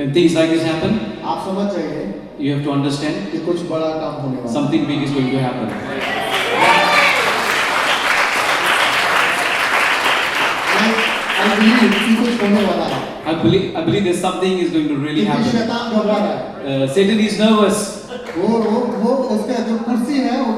When things like this happen, आप समझ जाइए you have to understand कि कुछ बड़ा काम होने वाला है। something big is going to happen. I believe कि कुछ होने वाला है। I believe there's something is going to really क्योंकि happen. शैतान घबरा रहा है। Satan is nervous. वो उसका जो कुर्सी है वो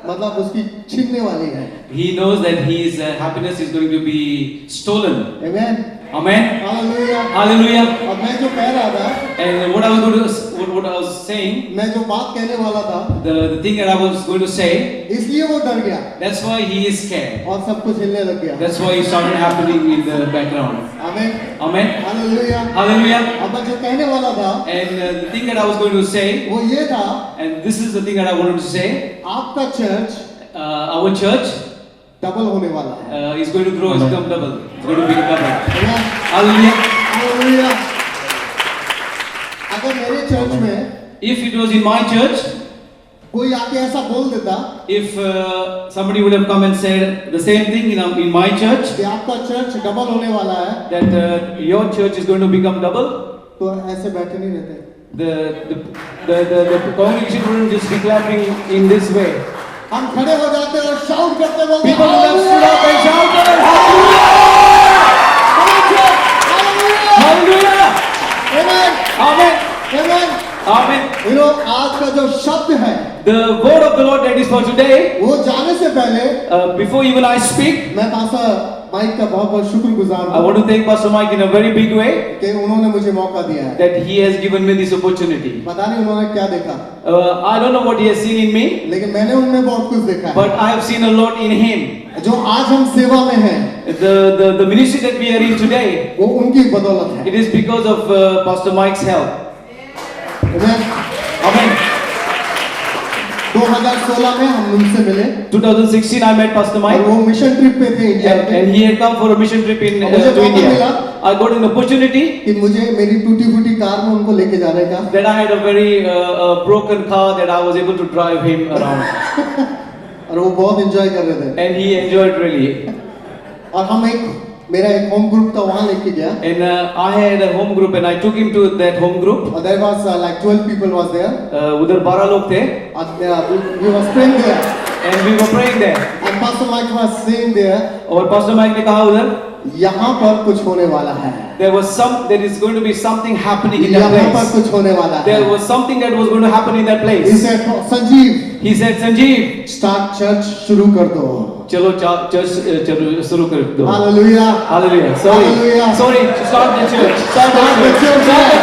मतलब उसकी छीनने वाली है। He knows that his happiness is going to be stolen. Amen. Amen. Hallelujah. Hallelujah. अब मैं जो कह रहा था, And what I was saying, मैं जो बात कहने वाला था, the thing that I was going to say, इसलिए वो डर गया that's why he is scared. और सब कुछ हिलने लग गया। That's why it started happening in the background. Amen. Amen. Hallelujah. Hallelujah. अब मैं जो कहने वाला था, And the thing that I was going to say, वो ये था, and this is the thing that I wanted to say, आपका चर्च our church डबल होने वाला है। is going to grow, is become double. It's going to become double. Amen. Hallelujah. Hallelujah. अगर मेरे church में If it was in my church, कोई आके ऐसा बोल देता if somebody would have come and said the same thing in my church, कि आपका चर्च डबल होने वाला है, that your church is going to become double, तो ऐसे बैठे नहीं रहते। the congregation wouldn't just be clapping in this way. हम खड़े हो जाते और शाउट करते बोलते People would have stood up and shouted, Hallelujah! Hallelujah! Amen! Amen. Amen! You know, आज का जो शब्द है, The word of the Lord that is for today, वो जाने से पहले before even I speak, मैं पास्टर माइक का बहुत शुक्रगुजार I want to thank Pastor Mike in a very big way कि उन्होंने मुझे मौका दिया है। that he has given me this opportunity. पता नहीं उन्होंने क्या देखा, I don't know what he has seen in me, लेकिन मैंने उनमें बहुत कुछ देखा है। but I have seen a lot in him. जो आज हम सेवा में हैं, The ministry that we are in today, वो उनकी बदौलत है। it is because of Pastor Mike's help. Amen. Amen. 2016 में हम उनसे मिले 2016 I met Pastor और Mike वो मिशन ट्रिप पे थे इंडिया में। and he had come for a mission trip in मुझे to मौका India. मिला I got an opportunity कि मुझे मेरी टूटी फूटी कार में उनको लेके जाने का, that I had a very broken car that I was able to drive him around और वो बहुत एंजॉय कर रहे थे। and he enjoyed really. और हम मेरा एक होम ग्रुप था वहाँ लेके गया। And I had a home group and I took him to that home group. और there was like 12 people was there. उधर 12 लोग थे We was praying there. and we were praying there. And Pastor Mike was saying there, और Pastor Mike ने कहा उधर यहाँ पर कुछ होने वाला है। there is going to be something happening in that यहाँ पर place. कुछ होने वाला है। There was something that was going to happen in that He place. said, Sanjeev, He said, Sanjeev, start church शुरू कर दो। चलो church शुरू कर दो. Hallelujah. Hallelujah. Sorry. Hallelujah. Sorry. Start the church. Start the Start the church. church.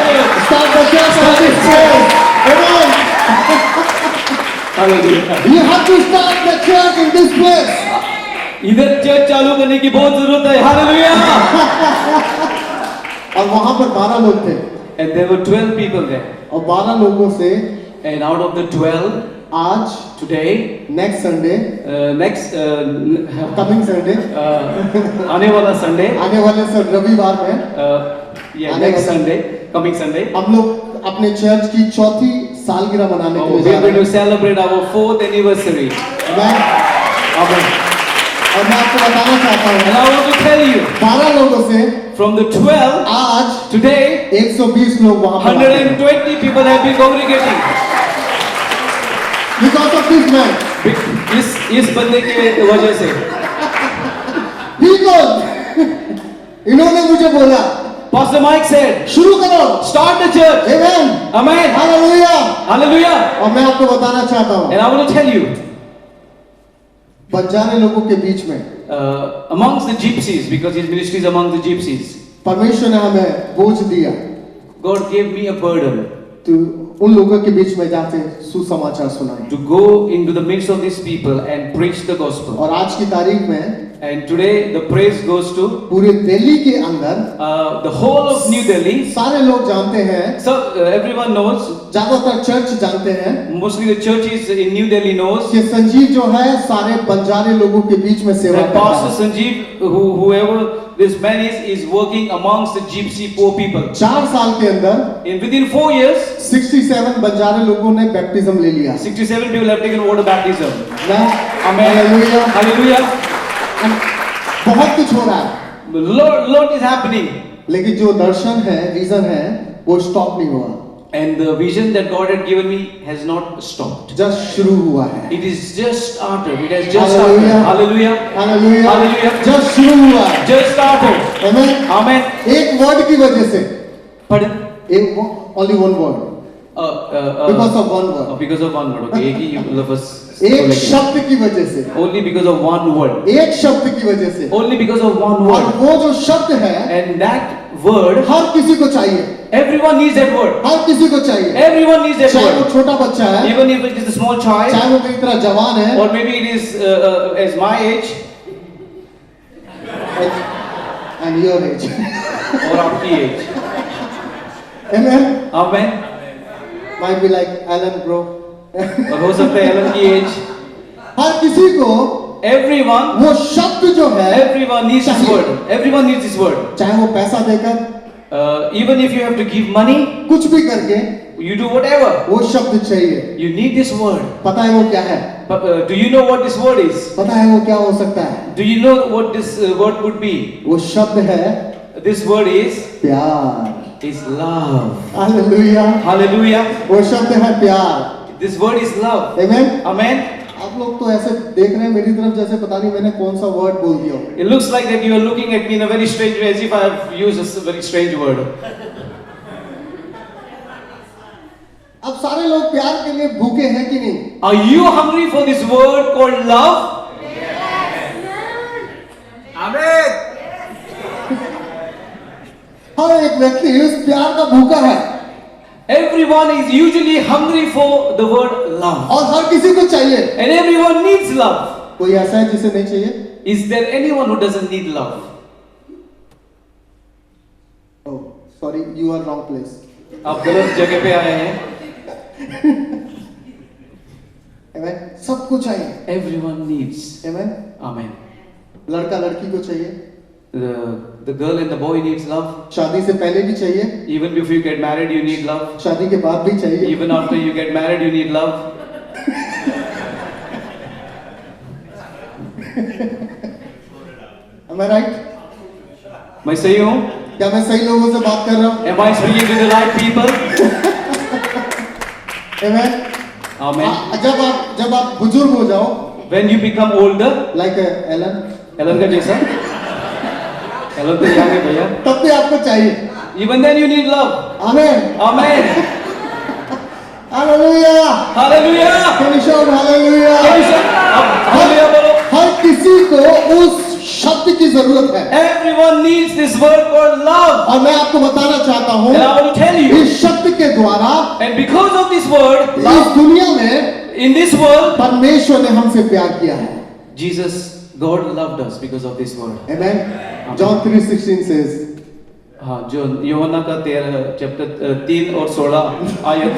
Start the church. Start the church. Start the church. Amen. Hallelujah. You have to start the church in this place. इधर church चालू करने की बहुत जरूरत है. Hallelujah. और वहाँ पर 12 लोग थे And there were 12 people there. और 12 लोगों से And out of the 12, आज today, next Sunday next, coming Sunday आने वाला Sunday, आने वाले रविवार में yeah, next Sunday, coming Sunday, हम लोग अपने चर्च की चौथी सालगिरह मनाने के लिए we जा are रहे going to हैं। celebrate our 4th anniversary. Amen. और मैं आपको बताना चाहता हूँ, And I want to tell you, 12 लोगों से from the 12, आज today, 120 लोग वहाँ पर आते हैं। 120 people have been congregating. Because of this man. इस बंदे की वजह से. He goes. इन्होंने मुझे बोला, Pastor Mike said, शुरू करो। start the church. Amen. Amen. Hallelujah. Hallelujah. और मैं आपको बताना चाहता हूँ, And I want to tell you, बंजारे लोगों के बीच में amongst the gypsies, because his ministry is among the gypsies, परमेश्वर ने हमें बोझ दिया God gave me a burden तो उन लोगों के बीच में जाके सुसमाचार सुनाए। to go into the midst of these people and preach the gospel. और आज की तारीख में And today the praise goes to पूरे दिल्ली के अंदर the whole of New Delhi. सारे लोग जानते हैं, So everyone knows, ज्यादातर चर्च जानते हैं mostly the churches in New Delhi knows कि संजीव जो है सारे बंजारे लोगों के बीच में सेवा that करता Pastor है। Sanjeev, whoever this man is working amongst the gypsy poor people. 4 साल के अंदर Within 4 years, 67 बंजारे लोगों ने बैप्टिज्म ले लिया। 67 people have taken water baptism. Amen. Hallelujah. Hallelujah. बहुत कुछ हो रहा है, Lord is happening. लेकिन जो दर्शन है, विजन है, वो स्टॉप नहीं हुआ, And the vision that God had given me has not stopped. Just शुरू हुआ है। It is just started. It has just started. Hallelujah. Hallelujah. Hallelujah, Hallelujah. Just शुरू हुआ है। Just started. आमेन। Amen. एक वर्ड की वजह से, Pardon? एक only one word, because of one word, Because of one word. Okay. एक ही लफ्ज़ एक बोलेंगे. शब्द की वजह से, Only because of one word. एक शब्द की वजह से, Only because of one और word. वो जो शब्द है And that word, हर किसी को चाहिए, everyone needs that word. हर किसी को चाहिए, Everyone needs that चाहे वो word. छोटा बच्चा है, Even if it is a small child, चाहे वो मेरी तरह जवान है, or maybe it is as my age, and your age. or आपकी age. Amen. Amen. Might be like Alan bro. और हो सकता है एलन की age. हर किसी को Everyone, वो शब्द जो है, everyone needs this word. Everyone needs this word. चाहे वो पैसा देकर, Even if you have to give money, कुछ भी करके, you do whatever. वो शब्द चाहिए। You need this word. पता है वो क्या है? But, do you know what this word is? पता है वो क्या हो सकता है? Do you know what this word could be? वो शब्द है This word is प्यार। love. हालेलुया। Hallelujah. वो शब्द है प्यार। This word is love. Amen. Amen. आप लोग तो ऐसे देख रहे हैं मेरी तरफ जैसे पता नहीं मैंने कौन सा वर्ड बोल दिया हो। It looks like that you are looking at me in a very strange way, as if I have used a very strange word. अब सारे लोग प्यार के लिए भूखे हैं कि नहीं? Are you hungry for this word called love? Amen. हर एक व्यक्ति उस प्यार का भूखा है Everyone is usually hungry for the word love. और हर किसी को चाहिए। And everyone needs love. कोई ऐसा है जिसे नहीं चाहिए? Is there anyone who doesn't need love? Oh, sorry, you are wrong place. आप गलत जगह पे आए हैं. Amen. सबको चाहिए। Everyone needs. Amen. Amen. लड़का लड़की को चाहिए। The girl and the boy needs love. शादी से पहले भी चाहिए। Even before you get married, you need love. शादी के बाद भी चाहिए। Even after you get married, you need love. Am I right? मैं सही हूँ? क्या मैं सही लोगों से बात कर रहा हूँ? Am I speaking to the right people? Amen. Amen. जब आप बुजुर्ग हो जाओ, When you become older, like Elon, Elon का जैसा, एलन तो यहाँ है भैया. तब भी आपको चाहिए। Even then you need love. Amen. Amen. Hallelujah. Hallelujah. Can you shout hallelujah? Can you shout? Hallelujah बोलो. हर किसी को उस शब्द की जरूरत है। Everyone needs this word called love. और मैं आपको बताना चाहता हूँ, And I want to tell you, इस शब्द के द्वारा and because of this word, इस love, दुनिया में in this world, परमेश्वर ने हमसे प्यार किया है। Jesus, God loved us because of this word. Amen. John 3:16 says, हाँ, जो यूहन्ना का 13 चैप्टर 3 और 16 आयत.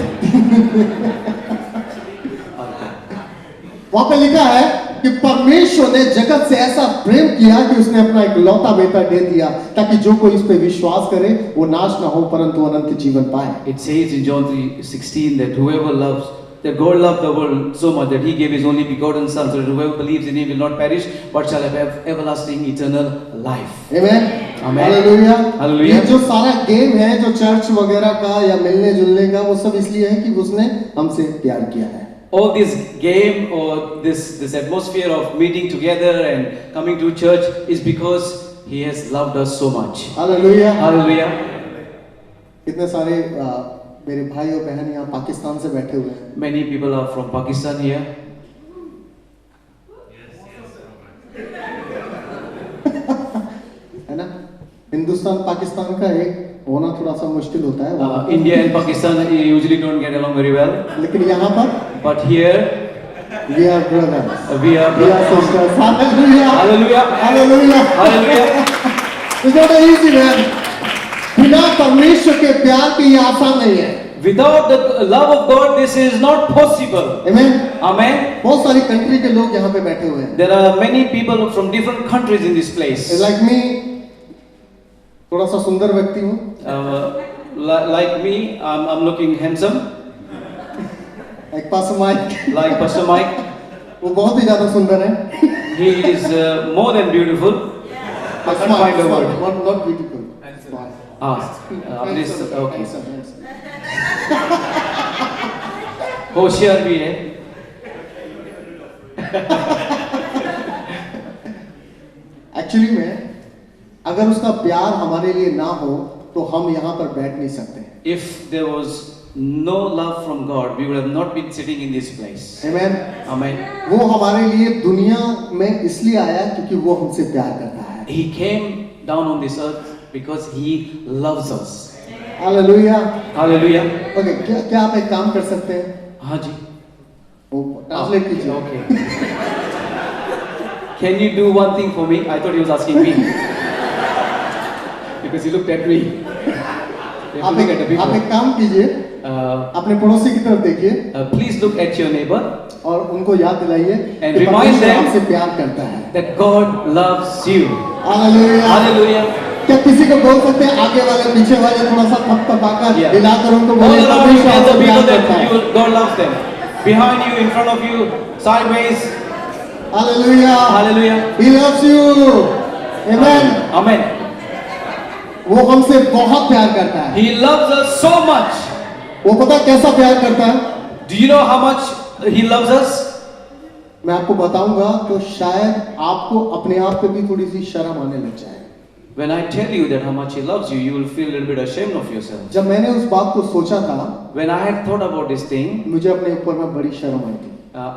वहां पे लिखा है कि परमेश्वर ने जगत से ऐसा प्रेम किया कि उसने अपना एक लौता बेटा दे दिया ताकि जो कोई इस पे विश्वास करे वो नाश ना हो परंतु अनंत जीवन पाए। It says in John 3:16 that whoever loves, that God loved the world so much that He gave His only begotten Son, so that whoever believes in Him will not perish but shall have everlasting eternal life. Amen. Amen. Hallelujah. Hallelujah. ये जो सारा game है जो church वगैरह का या मिलने जुलने का वो सब इसलिए है कि उसने हमसे प्यार किया है। All this game or this atmosphere of meeting together and coming to church is because He has loved us so much. Hallelujah. Hallelujah. कितने सारे मेरे भाई और बहन यहाँ पाकिस्तान से बैठे हुए हैं। Many people are from Pakistan here. है ना? हिंदुस्तान पाकिस्तान का एक होना थोड़ा सा मुश्किल होता है। India and Pakistan usually don't get along very well. लेकिन यहाँ पर But here we are brothers. we are We are sisters. Hallelujah. Hallelujah. Hallelujah. Hallelujah. It's not easy, man. बिना परमेश्वर के प्यार के ये आसान नहीं है। Without the love of God, this is not possible. Amen. Amen. बहुत सारी कंट्री के लोग यहाँ पे बैठे हुए हैं। There are many people from different countries in this place. Like me, थोड़ा सा सुंदर व्यक्ति हूँ। Like me, I'm looking handsome. Like Pastor Mike. Like Pastor Mike. वो बहुत ही ज़्यादा सुंदर है। He is more than beautiful. I can't find a word. Not beautiful. अपने ओके Handsome. होशियार भी है। एक्चुअली में अगर उसका प्यार हमारे लिए ना हो तो हम यहाँ पर बैठ नहीं सकते। If there was no love from God, we would have not been sitting in this place. Amen. Amen. वो हमारे लिए दुनिया में इसलिए आया क्योंकि वो हमसे प्यार करता है। He came down on this earth because He loves us. Hallelujah. Hallelujah. Okay, क्या आप एक काम कर सकते हैं? हाँ जी। वो ट्रांसलेट कीजिए। Okay. Can you do one thing for me? I thought he was asking me. Because he looked at me. You have to look at the आप people. एक काम कीजिए, अपने पड़ोसी की तरफ देखिए Please look at your neighbor और उनको याद दिलाइए And कि remind परमेश्वर them- आपसे प्यार करता है। that God loves you. Hallelujah. Hallelujah. क्या किसी को बोल सकते हैं आगे वाले पीछे वाले थोड़ा सा थपथपाकर Yeah. हिलाकर उनको All बोलिए around you, परमेश्वर tell the आपसे people प्यार करता that है। God loves them. Behind you, in front of you, sideways. Hallelujah. Hallelujah. He loves you. Amen. Amen. वो हमसे बहुत प्यार करता है। He loves us so much. वो पता कैसा प्यार करता है? Do you know how much He loves us? मैं आपको बताऊंगा तो शायद आपको अपने आप पे भी थोड़ी सी शर्म आने लग जाए। When I tell you that how much He loves you, you will feel a little bit ashamed of yourself. जब मैंने उस बात को सोचा था, When I had thought about this thing, मुझे अपने ऊपर में बड़ी शर्म आई थी,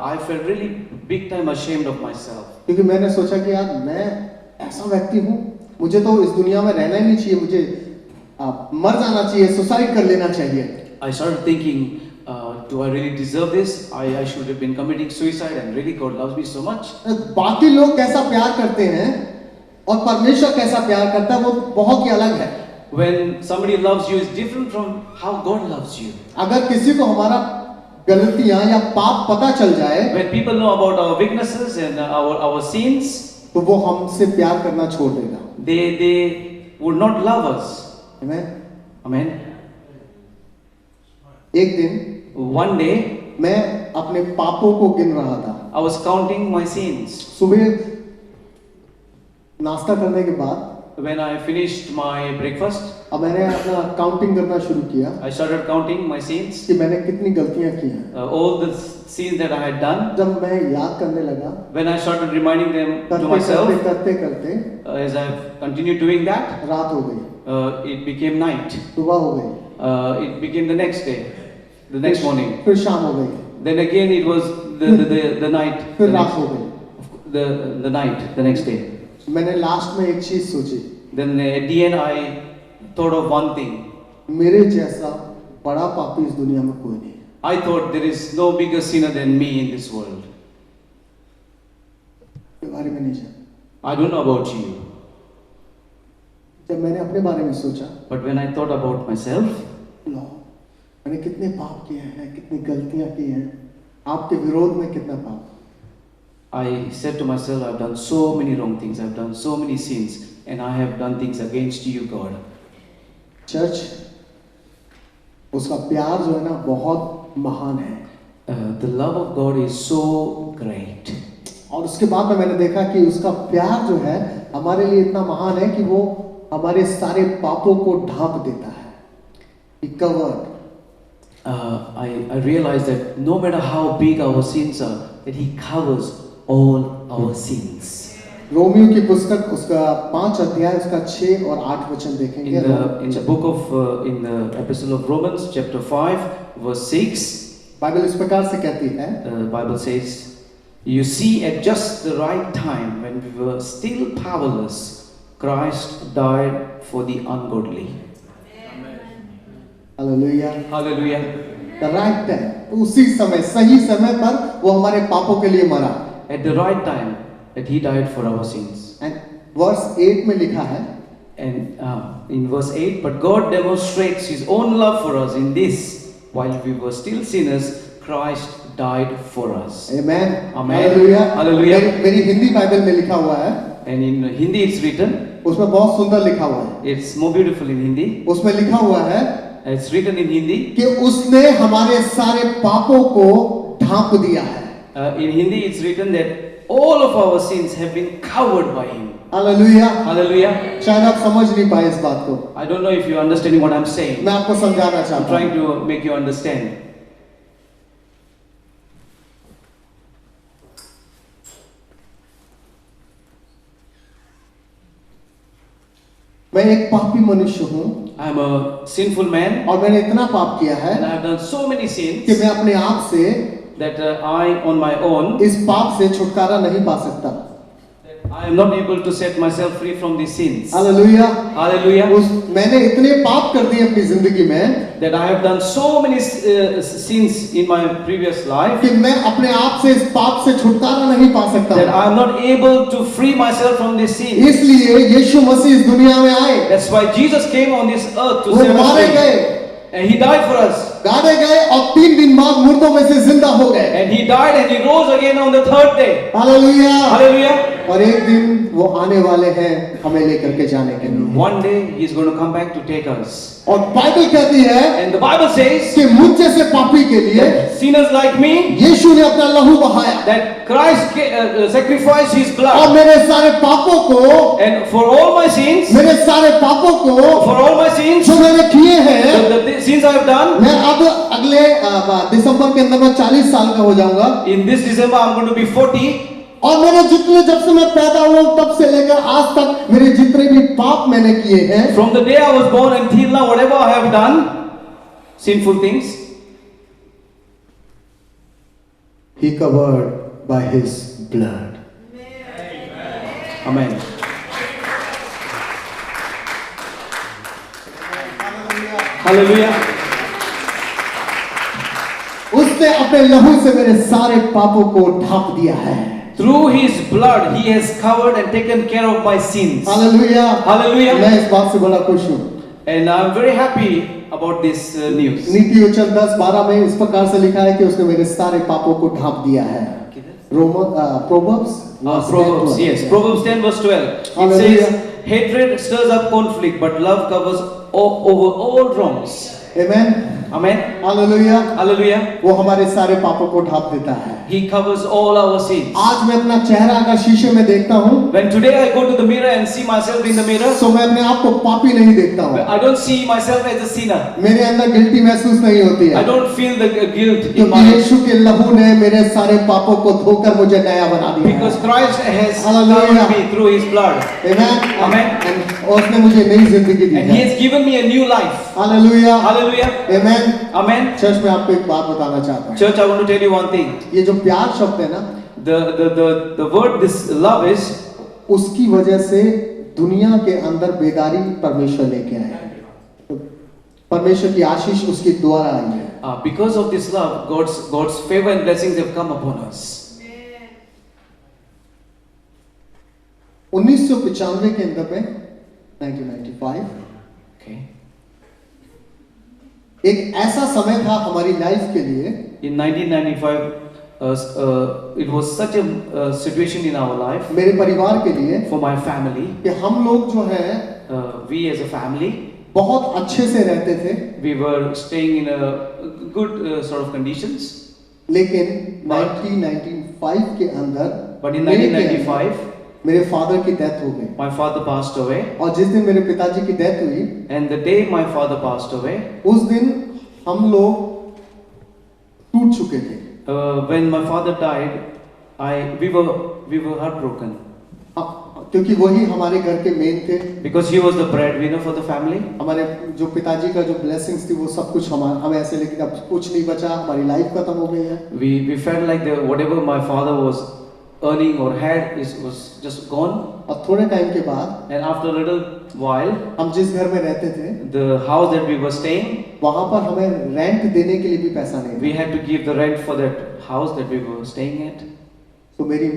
I felt really big time ashamed of myself. क्योंकि मैंने सोचा कि यार मैं ऐसा व्यक्ति हूँ, मुझे तो इस दुनिया में रहना ही नहीं चाहिए, मुझे मर जाना चाहिए, सुसाइड कर लेना चाहिए। I started thinking, do I really deserve this? I should have been committing suicide, and really God loves me so much. बाकी लोग कैसा प्यार करते हैं और परमेश्वर कैसा प्यार करता है वो बहुत ही अलग है। When somebody loves you is different from how God loves you. अगर किसी को हमारा गलतियां या पाप पता चल जाए When people know about our weaknesses and our sins, तो वो हमसे प्यार करना छोड़ देगा। they would not love us. Amen? Amen. एक दिन One day, मैं अपने पापों को गिन रहा था। I was counting my sins. सुबह नाश्ता करने के बाद When I finished my breakfast, अब मैंने अपना काउंटिंग करना शुरू किया I started counting my sins, कि मैंने कितनी गलतियां की हैं। all the sins that I had done. जब मैं याद करने लगा When I started reminding them to करते myself, करते करते करते as I've continued doing that, रात हो गई, it became night. सुबह हो गई, It became the next day, the next morning. फिर शाम हो गई, Then again it was the night, फिर the रात हो next, गई। the night, the next day. मैंने लास्ट में एक चीज सोची, Then at the end I thought of one thing. मेरे जैसा बड़ा पापी इस दुनिया में कोई नहीं है। I thought there is no bigger sinner than me in this world. के बारे में नहीं जानता। I don't know about you, जब मैंने अपने बारे में सोचा, but when I thought about myself, लो मैंने कितने पाप किए हैं, कितनी गलतियां की हैं, आपके विरोध में कितना पाप। I said to myself, I've done so many wrong things, I've done so many sins, and I have done things against you, God. Church उसका प्यार जो है ना बहुत महान है। The love of God is so great. और उसके बाद में मैंने देखा कि उसका प्यार जो है हमारे लिए इतना महान है कि वो हमारे सारे पापों को ढांप देता है। He covered. I realized that no matter how big our sins are, that He covers all our sins. Romeo की पुस्तक उसका 5 अध्याय उसका 6 और 8 वचन देखेंगे। In the book of in the epistle of Romans, chapter 5, verse 6, Bible इस प्रकार से कहती है, the Bible says, "You see, at just the right time, when we were still powerless, Christ died for the ungodly." Hallelujah. Hallelujah. The right time, तो उसी समय सही समय पर वो हमारे पापों के लिए मरा। At the right time, that He died for our sins. And verse 8 में लिखा है, And in verse 8, but God demonstrates His own love for us in this: while we were still sinners, Christ died for us. Amen. Amen. Hallelujah. Hallelujah. मेरी Hindi Bible में लिखा हुआ है, And in Hindi it's written, उसमें बहुत सुंदर लिखा हुआ है। it's more beautiful in Hindi. उसमें लिखा हुआ है It's written in Hindi. कि उसने हमारे सारे पापों को ढांप दिया है। In Hindi it's written that all of our sins have been covered by Him. Hallelujah. Hallelujah. शायद आप समझ नहीं पाए इस बात को, I don't know if you're understanding what I'm saying. मैं आपको समझाना I'm चाहता हूँ। trying to make you understand. मैं एक पापी मनुष्य हूँ I'm a sinful man और मैंने इतना पाप किया है and I've done so many कि sins मैं अपने आप से that I on my own इस पाप से छुटकारा नहीं पा सकता। I am not able to set myself free from these sins. Hallelujah. Hallelujah. मैंने इतने पाप कर दिए अपनी जिंदगी में That I have done so many sins in my previous life कि मैं अपने आप से इस पाप से छुटकारा नहीं पा सकता। that I am not able to free myself from these sins. इसलिए यीशु मसीह इस दुनिया में आए, That's why Jesus came on this earth to वो set us मारे free. गए, And he died for us. गाड़े गए और 3 दिन बाद मुर्दों में से जिंदा हो गए। And he died and he rose again on the third day. Hallelujah. Hallelujah. और एक दिन वो आने वाले हैं हमें लेकर के जाने के लिए। One day he is going to come back to take us. और बाइबल कहती है And the Bible says कि मुझ जैसे पापी के लिए sinners like me, यीशु ने अपना लहू बहाया that Christ sacrificed his और blood. मेरे सारे पापों को, And for all my sins, मेरे सारे पापों को for all my sins, जो मैंने किए हैं, the sins I have done, मैं अब अगले दिसंबर के अंदर मैं 40 साल का हो जाऊंगा in this December I'm going to be 40. और मैंने जितने, जब से मैं पैदा हुआ तब से लेकर आज तक मेरे जितने भी पाप मैंने किए हैं, From the day I was born until now, whatever I have done, sinful things, he covered by his blood. Amen. Hallelujah. उसने अपने लहू से मेरे सारे पापों को ढांप दिया है। Through his blood, he has covered and taken care of my sins. Hallelujah. Hallelujah. मैं इस बात से बड़ा खुश हूँ। And I'm very happy about this news. नीति वचन 10:12 में इस प्रकार से लिखा है कि उसने मेरे सारे पापों को ढांप दिया है। Proverbs? Proverbs, yes. Proverbs 10 verse 12. It Hallelujah. says, hatred stirs up conflict, but love covers over all wrongs. Amen. Amen. Hallelujah. Hallelujah. वो हमारे सारे पापों को ढांप देता है। He covers all our sins. आज मैं अपना चेहरा अगर शीशे में देखता हूँ When today I go to the mirror and see myself in the mirror, तो मैं अपने आप को पापी नहीं देखता हूँ। I don't see myself as a sinner. मेरे अंदर गिल्टी महसूस नहीं होती I है, don't feel the guilt in क्योंकि my life. यीशु के लहू ने मेरे सारे पापों को धोकर मुझे नया बना दिया है। Because Christ has Hallelujah. covered me through his blood. Amen. Amen. और उसने मुझे नई जिंदगी दी And he है। has given me a new life. Hallelujah. Hallelujah. Amen. Amen. Church में आपको एक बात बताना चाहता हूँ। Church, I want to tell you one thing. ये जो प्यार शब्द है ना, The word this love is, उसकी वजह से दुनिया के अंदर बेदारी परमेश्वर लेके आए हैं। परमेश्वर की आशीष उसके द्वारा आई है। because of this love, God's favor and blessings have come upon us. 1995 के अंदर में 1995 Okay. एक ऐसा समय था हमारी लाइफ के लिए In 1995, it was such a situation in our life, मेरे परिवार के लिए for my family. कि हम लोग जो है We as a family, बहुत अच्छे से रहते थे, we were staying in a good sort of conditions. लेकिन 1995 के अंदर But in मई के अंदर 1995, मेरे फादर की डेथ हो गई my father passed away. और जिस दिन मेरे पिताजी की डेथ हुई And the day my father passed away, उस दिन हम लोग टूट चुके थे। when my father died, we were heartbroken क्योंकि वही हमारे घर के मेन थे। because he was the breadwinner for the family. हमारे जो पिताजी का जो ब्लेसिंग्स थी वो सब कुछ हमें ऐसे लेकिन अब कुछ नहीं बचा, हमारी लाइफ खत्म हो गई है। We felt like whatever my father was earning or had was just gone. और थोड़े टाइम के बाद And after a little while, हम जिस घर में रहते थे the house that we were staying, वहां पर हमें रेंट देने के लिए भी पैसा नहीं we था। had to give the rent for that house that we were staying at. तो मेरी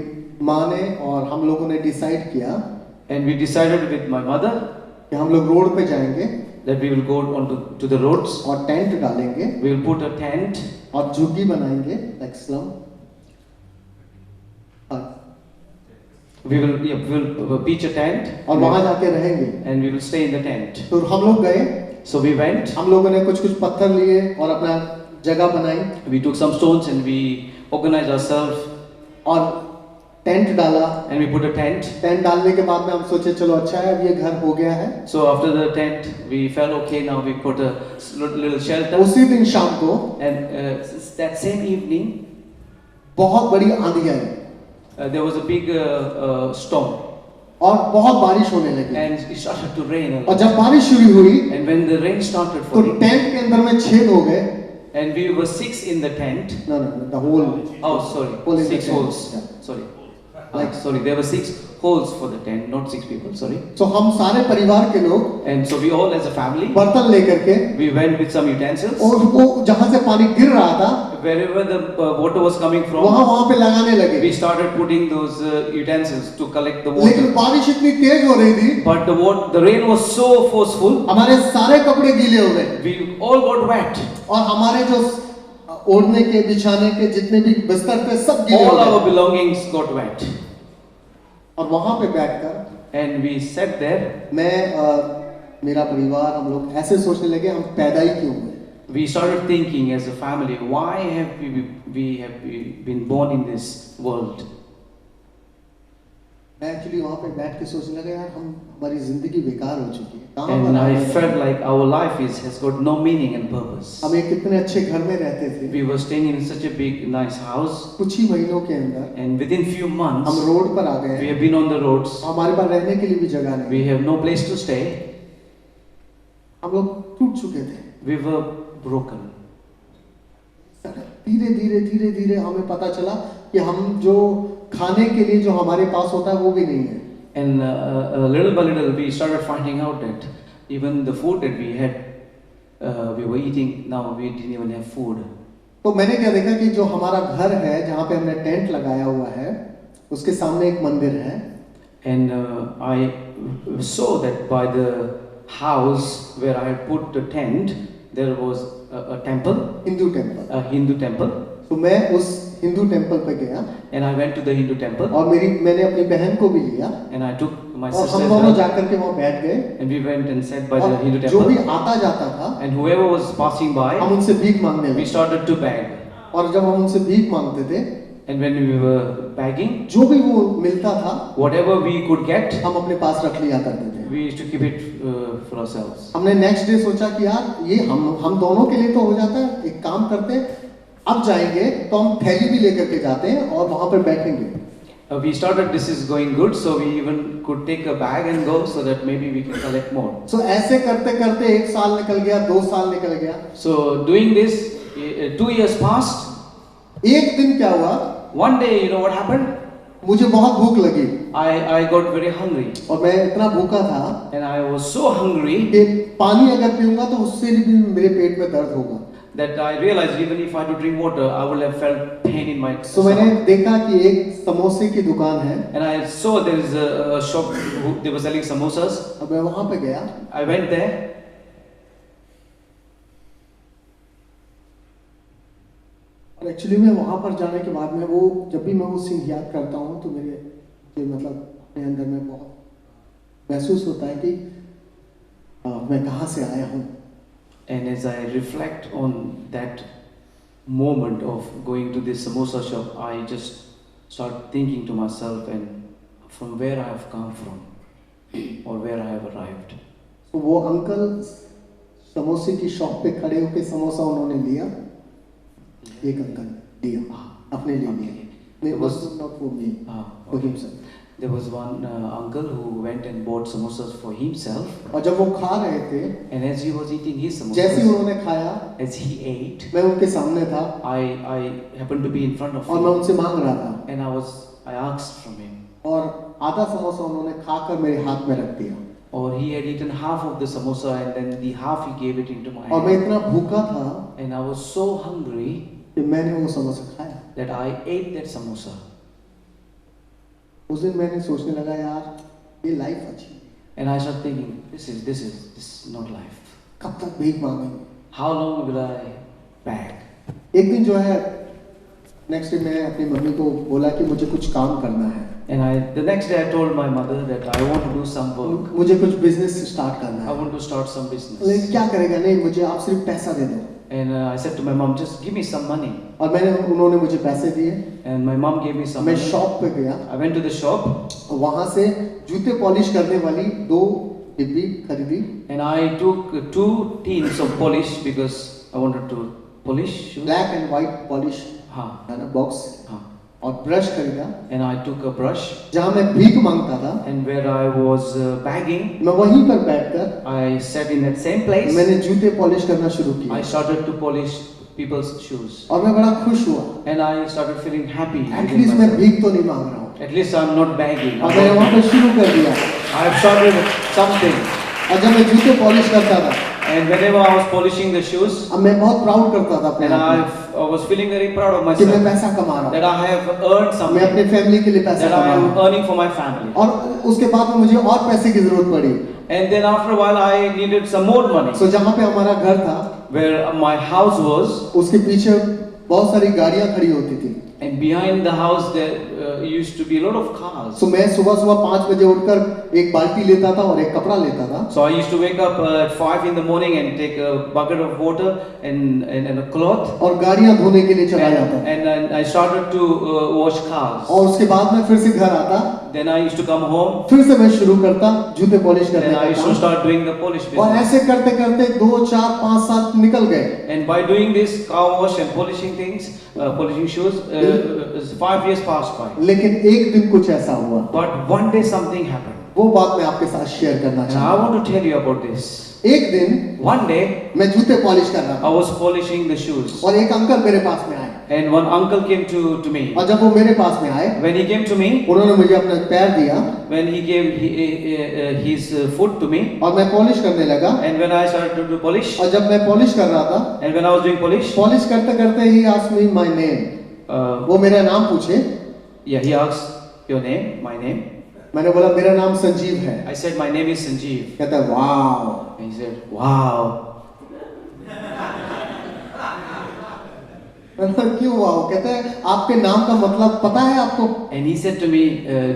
माँ ने और हम लोगों ने डिसाइड किया And we decided with my mother कि हम लोग रोड पे जाएंगे that we will go on to the roads. और टेंट डालेंगे We will put a tent. और झुग्गी बनाएंगे like slum. We will pitch a tent. और वहां जाके रहेंगे। And we will stay in the tent. तो हम लोग गए, So we went. हम लोगों ने कुछ कुछ पत्थर लिए और अपना जगह बनाई We took some stones and we organized ourselves. और टेंट डाला। and we put a tent. Tent डालने के बाद में हम सोचे चलो अच्छा है, अब ये घर हो गया है। So after the tent, we felt okay. Now we put a little shelter. उसी दिन शाम को And that same evening, बहुत बड़ी आंधी आई there was a big storm, और बहुत बारिश होने लगी। and it started to rain. A और lot. जब बारिश शुरू हुई And when the rain started तो falling, टेंट के अंदर में छेद हो गए। and we were 6 in the tent. No, the whole Oh, sorry, Hole in the 6 tent. holes. Yeah. Sorry, Like- sorry. There were 6 holes for the tent, not 6 people. Sorry. तो हम सारे परिवार के लोग And so we all, as a family, बर्तन लेकर के we went with some utensils. और वो जहाँ से पानी गिर रहा था Wherever the water was coming from, वहाँ पे लगाने we लगे। started putting those utensils to collect the लेकिन water. बारिश इतनी तेज हो रही थी, But the rain was so forceful, हमारे सारे कपड़े गीले हो गए we all got wet. और हमारे जो ओढ़ने के बिछाने के जितने भी बिस्तर थे सब गीले हो All our गए। belongings got wet. और वहाँ पे बैठकर And we sat there. मैं मेरा परिवार हम लोग ऐसे सोचने लगे हम पैदा ही क्यों हुए। We started thinking as a family, why have we been born in this world? मैं एक्चुअली वहाँ पे बैठ के सोचने लगा यार हमारी जिंदगी बेकार हो चुकी है। कहाँ And पर I आए हैं? felt like our life has got no meaning and purpose. हम एक कितने अच्छे घर में रहते थे, We were staying in such a big, nice house, कुछ ही महीनों के अंदर and within few हम months, रोड पर आ गए we हैं। have been on the roads. हमारे पास रहने के लिए भी जगह नहीं। We have no place to stay. हम लोग टूट चुके थे। We were broken. धीरे धीरे धीरे धीरे हमें पता चला कि हम जो खाने के लिए जो हमारे पास होता है वो भी नहीं है। And little by little, we started finding out that even the food that we had, we were eating, now we didn't even have food. तो मैंने क्या देखा कि जो हमारा घर है जहाँ पे हमने टेंट लगाया हुआ है उसके सामने एक मंदिर है। And I saw that by the house where I had put the tent, there was a temple, Hindu temple. a Hindu temple. तो मैं उस हिंदू टेम्पल पे गया And I went to the Hindu temple, और मैंने अपनी बहन को भी लिया and I took my और sister हम as दोनों well, जाकर के वहाँ बैठ गए and we went and sat by the और Hindu जो भी temple. आता जाता था And whoever was passing हम by, उनसे भीख मांगने we लगे। started to beg. और जब हम उनसे भीख मांगते थे And when we were begging, जो भी वो मिलता था whatever we could get, हम अपने पास रख लिया करते थे। we used to keep it for ourselves. हमने नेक्स्ट डे सोचा कि यार ये हम दोनों के लिए तो हो जाता है, एक काम करते हैं अब जाएंगे तो हम थैली भी लेकर के जाते हैं और वहां पर बैठेंगे। We started, this is going good, so we even could take a bag and go so that maybe we can collect more. सो ऐसे करते करते 1 साल निकल गया, 2 साल निकल गया। So doing this, 2 years passed. एक दिन क्या हुआ, One day, you know what happened? मुझे बहुत भूख लगी I got very hungry, और मैं इतना भूखा था and I was so hungry कि पानी अगर पीऊंगा तो उससे भी मेरे पेट में दर्द होगा। that I realized even if I had to drink water, I would have felt pain in my तो मैंने stomach. देखा कि एक समोसे की दुकान है And I saw there is a shop they were selling samosas. और मैं वहां पे गया I went there. और एक्चुअली मैं वहां पर जाने के बाद में वो जब भी मैं वो सीन याद करता हूँ तो मेरे मतलब अपने अंदर में बहुत महसूस होता है कि मैं कहाँ से आया हूँ। And as I reflect on that moment of going to this samosa shop, I just start thinking to myself and from where I have come from or where I have arrived. तो वो uncle समोसे की shop पे खड़े होके समोसा उन्होंने लिया, एक अंकल लिया अपने लिए लिया। It was not for me, for himself. There was one uncle who went and bought samosas for himself. और जब वो खा रहे थे, And as he was eating his जैसे ही samosas, उन्होंने खाया, as he ate, मैं उनके सामने था I happened to be in front of और मैं him, उनसे मांग रहा था and I asked from him. और आधा समोसा उन्होंने खाकर मेरे हाथ में रख दिया Or he had eaten half of the samosa and then the half he gave it into my और मैं hand. इतना भूखा था And I was so hungry कि मैंने वो समोसा खाया। that I ate that samosa. उस दिन मैंने सोचने लगा यार ये लाइफ अच्छी है, And I started thinking, this is not life. कब तक भीख मांगेंगे। How long will I beg? एक दिन जो है नेक्स्ट डे मैं अपनी मम्मी को बोला कि मुझे कुछ काम करना है, And the next day I told my mother that I want to do some work. मुझे कुछ बिजनेस स्टार्ट करना I है। want to start some business. लेकिन क्या करेगा, नहीं मुझे आप सिर्फ पैसा दे दो। And I said to my mom, just give me some money. और उन्होंने मुझे पैसे दिए। And my mom gave me some मैं money. शॉप पे गया, I went to the shop वहां से जूते पॉलिश करने वाली 2 डिब्बी खरीदी and I took 2 tins of polish because I wanted to polish shoes. Black and white polish हाँ, है ना बॉक्स, हाँ. और ब्रश खरीदा। And I took a brush जहाँ मैं भीख मांगता था, and where I was begging, मैं वहीं पर बैठकर I sat in that same place. मैंने जूते पॉलिश करना शुरू I किया started to polish people's shoes और मैं बड़ा खुश हुआ। and I started feeling happy. within at least मैं myself. भीख तो नहीं मांग रहा हूँ। At least I'm not begging. और मैंने वहाँ पे शुरू कर दिया। I have started something. और जब मैं जूते पॉलिश करता था, And whenever I was polishing the shoes, अब मैं बहुत प्राउड करता था अपने and आप में I was feeling very proud of कि मैं myself पैसा कमा रहा that हूँ, I have earned मैं something, अपने फैमिली के लिए पैसा that I कमा रहा am हूँ। earning for my family. और उसके बाद में मुझे और पैसे की जरूरत पड़ी। And then after a while, I needed some more money. सो जहाँ पे हमारा घर था, Where my house was, उसके पीछे बहुत सारी गाड़ियाँ खड़ी होती थी। and behind the house there used to be a lot of cars. सो मैं सुबह सुबह 5 बजे उठकर एक बाल्टी लेता था और एक कपड़ा लेता था। So I used to wake up at 5 in the morning and take a bucket of water and a cloth, और गाड़ियाँ धोने के लिए चला जाता। and I started to wash cars. और उसके बाद में फिर से घर आता, Then I used to come home, फिर से मैं शुरू करता जूते पॉलिश करने and I का used to काम। start doing the polish और business. ऐसे करते करते 2, 4, 5 साल निकल गए। And by doing this car wash and polishing things, polishing shoes, 5 years passed by. लेकिन एक दिन कुछ ऐसा हुआ, But one day something happened. वो बात मैं आपके साथ शेयर करना And I चाहता हूँ। want to tell you about this. एक दिन One day मैं जूते पॉलिश कर रहा था I was polishing the shoes, और एक अंकल मेरे पास में आए, and one uncle came to me. और जब वो मेरे पास में आए, When he came to me, उन्होंने मुझे अपना पैर दिया when he gave his foot to me, और मैं पॉलिश करने लगा। and when I started to do polish, और जब मैं पॉलिश कर रहा था, and when I was doing polish, polish करते करते he asked me my name, वो मेरा नाम पूछे। yeah, he asked your name, my name. मैंने बोला मेरा नाम संजीव है। I said my name is Sanjeev. कहता है wow. And he said, wow. मैंने कहा, क्यों वाओ? कहता है आपके नाम का मतलब पता है आपको? And he said to me,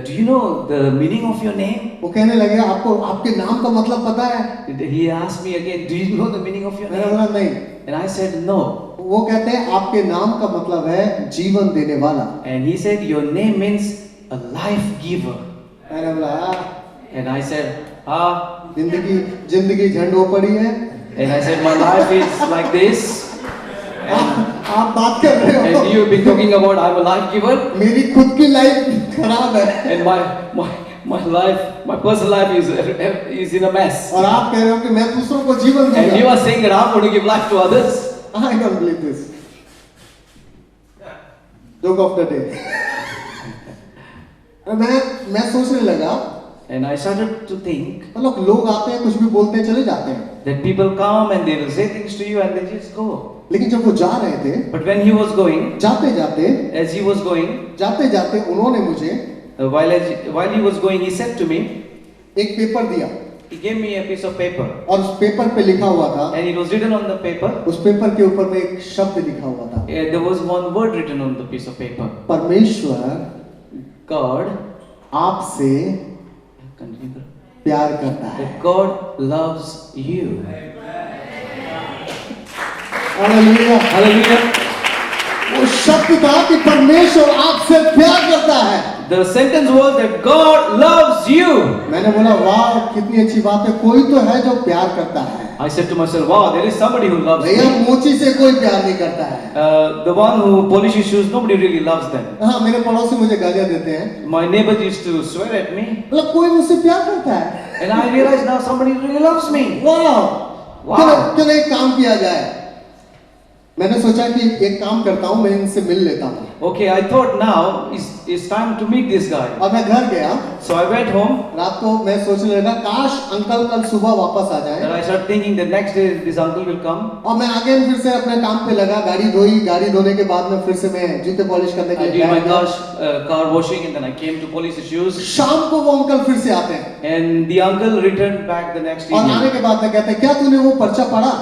do you know the meaning of your name? वो कहने लगे आपको आपके नाम का मतलब पता है? He asked me again, do you know the meaning of your मैंने name? बोला नहीं। And I said, no. वो कहते हैं आपके नाम का मतलब है जीवन देने वाला। And he said, your name means a life giver. मैंने बोला And I said, जिंदगी झंड हो पड़ी है। and I said, my life is like this. आप बात कर रहे हो? And you've been talking about I'm a life giver. मेरी खुद की लाइफ खराब है। And my life, my personal life is in a mess. और आप कह रहे हो कि मैं दूसरों को जीवन And you दूंगा। are saying that I'm going to give life to others. I don't believe this. Joke of the day. मैं सोचने लगा, And I started to think मतलब लोग आते हैं कुछ भी बोलते हैं चले जाते हैं, that people come and they will say things to you and they just go. लेकिन जब वो जा रहे थे, But when he was going, जाते जाते as he was going, जाते जाते उन्होंने मुझे while he was going, he said to me, एक पेपर दिया he gave me a piece of paper. और उस पेपर पे लिखा हुआ था, And it was written on the paper. उस पेपर के ऊपर में एक शब्द लिखा हुआ था, There was one word written on the piece of paper. परमेश्वर God, आपसे continue. प्यार करता है। That God loves you. Hallelujah. Hallelujah. वो शब्द था कि परमेश्वर आपसे प्यार करता है। The sentence was that God loves you. मैंने बोला वाह कितनी अच्छी बात है, कोई तो है जो प्यार करता है। I said to myself, wow, there is somebody who loves भैया me. मोची से कोई प्यार नहीं करता है। The one who polishes shoes, nobody really loves them. हाँ मेरे पड़ोसी मुझे गालियाँ देते हैं, My neighbor used to swear at me, मतलब कोई मुझसे प्यार करता है। and I realized now somebody really loves me. वाह Wow. चलो एक काम किया जाए। मैंने सोचा कि एक काम करता हूँ, मैं इनसे मिल लेता हूँ। Okay, I thought now it's time to meet this guy. और मैं घर गया, So I went home रात को मैं सोचने लगा काश अंकल कल सुबह वापस आ and जाए। I started thinking the next day this uncle will come. और मैं आगे फिर से अपने काम पे लगा, गाड़ी धोई, गाड़ी धोने के बाद में फिर से मैं जूते पॉलिश करने के I लिए did my बैठ गया। car washing and then I came to polish the shoes. शाम को वो अंकल फिर से आते हैं And the uncle returned back the next और आने evening. के बाद में कहते हैं क्या तूने वो पर्चा पढ़ा?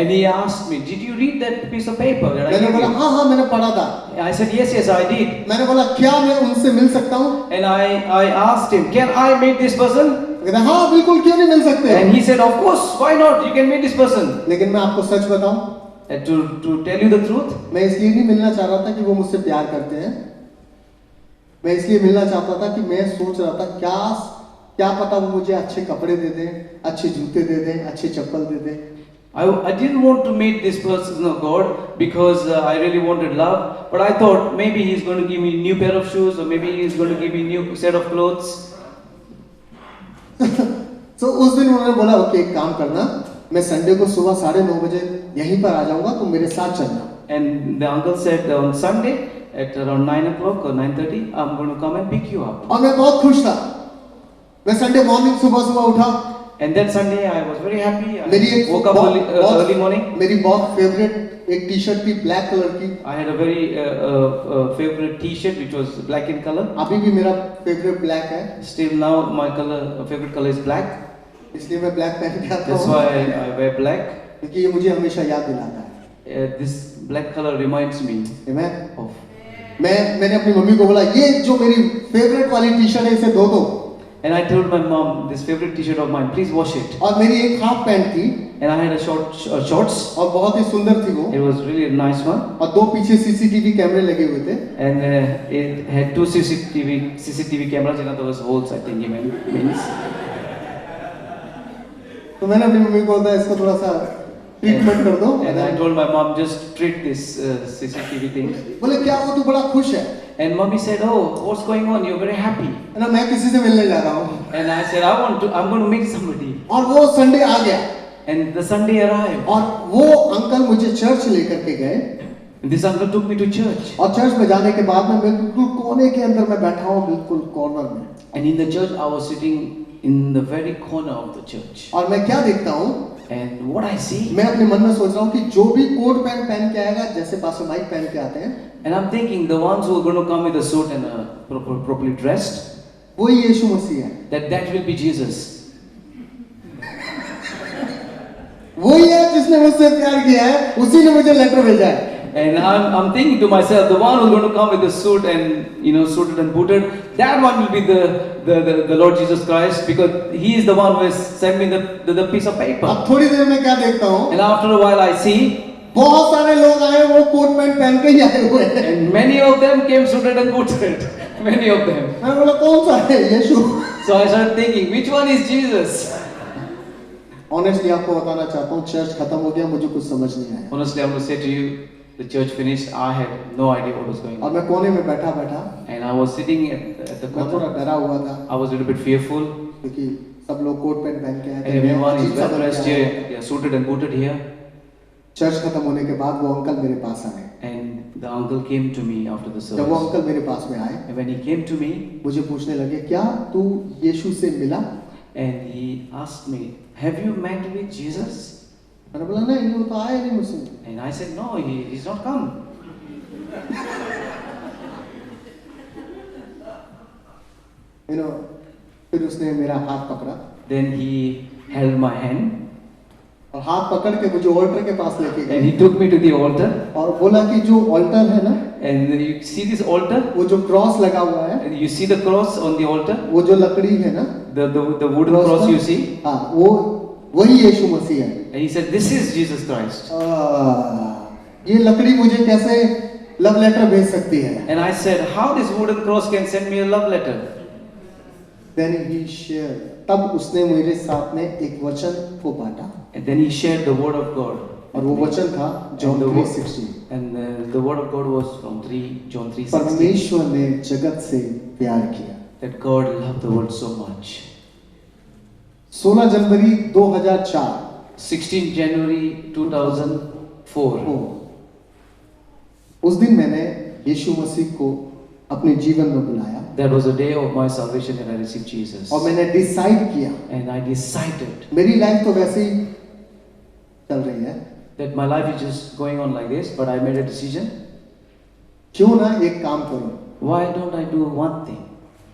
And he asked me, did you read that piece of paper that I मैंने gave बोला you? हाँ मैंने पढ़ा था। I said, yes, I did. मैंने बोला क्या मैं उनसे मिल सकता हूँ? And I asked him, can I meet this person? कहते हैं हाँ बिल्कुल क्यों नहीं मिल सकते। And he said, of course, why not? You can meet this person. लेकिन मैं आपको सच बताऊं, And to tell you the truth, मैं इसलिए नहीं मिलना चाह रहा था कि वो मुझसे प्यार करते हैं, मैं इसलिए मिलना चाहता था कि मैं सोच रहा था क्या पता वो मुझे अच्छे कपड़े दे दें, अच्छे जूते दे दें, अच्छे चप्पल दे दें। I didn't want to meet this person of God because I really wanted love, but I thought maybe he's going to give me a new pair of shoes, or maybe he's going to give me a new set of clothes. तो उस दिन उन्होंने बोला okay एक काम करना, मैं Sunday को सुबह 9:30 बजे यहीं पर आ जाऊंगा, तुम मेरे साथ चलना। And the uncle said on Sunday at around 9 o'clock or 9:30, I'm going to come and pick you up. और मैं बहुत खुश था, मैं संडे मॉर्निंग सुबह उठा। And that Sunday I was very happy. मेरी I एक woke up early morning. मेरी बहुत फेवरेट एक टी शर्ट थी ब्लैक कलर की। I had a very favorite T-shirt which was black in color. अभी भी मेरा फेवरेट ब्लैक है, Still now my favorite color is black. इसलिए मैं ब्लैक पहन के आता That's हूँ, why I wear black. क्योंकि ये मुझे हमेशा याद दिलाता है। This black color reminds me Amen? of. मैंने अपनी मम्मी को बोला ये जो मेरी फेवरेट वाली टी शर्ट है इसे धो दो। And I told my mom, this favorite T-shirt of mine, please wash it. और मेरी एक हाफ पैंट थी And I had a shorts. और बहुत ही सुंदर थी वो, It was really a nice one. और 2 पीछे सीसीटीवी कैमरे लगे हुए थे। And it had 2 CCTV cameras. In other words, holes, I think he means. तो मैंने अपनी मम्मी को बोला इसको थोड़ा सा ट्रीटमेंट कर दो। And I told my mom, just treat this CCTV thing. बोले क्या वो तू बड़ा खुश है? And mommy said, oh, what's going on? You're very happy. है ना, मैं किसी से मिलने जा रहा हूँ। And I said, I'm going to meet somebody. और वो संडे आ गया And the Sunday arrived. और वो अंकल मुझे चर्च लेकर के गए। And this uncle took me to church. और चर्च में जाने के बाद में बिल्कुल कोने के अंदर मैं बैठा हूँ, बिल्कुल कॉर्नर में। And in the church, I was sitting in the very corner of the church. और मैं क्या देखता हूँ, And what I see, मैं अपने मन में सोच रहा हूँ कि जो भी कोट पैंट पहन के आएगा, जैसे पास्टर माइक पहन के आते हैं, and I'm thinking the ones who are going to come with a suit and properly dressed, वही यीशु मसीह है। that will be Jesus. वही है जिसने मुझसे प्यार किया है, उसी ने मुझे लेटर भेजा है। And I'm thinking to myself, the one who's going to come with a suit and suited and booted, that one will be the Lord Jesus Christ, because He is the one who has sent me the piece of paper. अब थोड़ी देर में क्या देखता हूँ, And after a while, I see बहुत सारे लोग आए, वो कोट पैंट पहन के ही आए हुए हैं। and many of them came suited and booted. Many of them. मैं बोला कौन सा है यीशु? So I started thinking, which one is Jesus? Honestly आपको बताना चाहता हूँ, चर्च खत्म हो गया, मुझे कुछ समझ नहीं आया। Honestly, I'm going to say to you, the church finished. I had no idea what was going और on. मैं कोने में बैठा And I was sitting at the मैं थोड़ा corner. डरा हुआ था, I was a little bit fearful. क्योंकि सब लोग कोट पैंट पहन के आए And थे। everyone is अजीब सा well बन dressed गया। here, they are suited and booted here. Church खत्म होने के बाद वो अंकल मेरे पास आए। And the uncle came to me after the जब वो service. अंकल मेरे पास में आए, And when he came to me, मुझे पूछने लगे क्या तू यीशु से मिला? and he asked me, have you met with Jesus? मैंने बोला नहीं, वो तो आया नहीं मुझसे। And I said, no, he's not come. फिर उसने मेरा हाथ पकड़ा Then he held my hand और हाथ पकड़ के मुझे ऑल्टर के पास लेके and गए he took me to the altar. और बोला कि जो ऑल्टर है ना, And you see this altar? वो जो क्रॉस लगा हुआ है, And you see the cross on the altar? वो जो लकड़ी है ना, The wooden cross का- you see? हाँ, वो वही यीशु मसीह है। And he said, this is Jesus Christ. ये लकड़ी मुझे कैसे लव लेटर भेज सकती है? And I said, how this wooden cross can send me a love letter? Then he shared. तब उसने मेरे साथ में एक वचन को बांटा And then he shared the word of God. और वो वचन था John And the wo- 3:16। And the word of God was from John 3:16. परमेश्वर ने जगत से प्यार किया। That God loved the world so much. 16 January 2004 16 January 2004. उस दिन मैंने यीशु मसीह को अपने जीवन में बुलाया That was the day of my salvation and I received Jesus. और मैंने डिसाइड किया, And I decided मेरी लाइफ तो वैसे ही चल रही है, that my life is just going on like this, but I made a decision. क्यों ना एक काम करूं, Why don't I do one thing?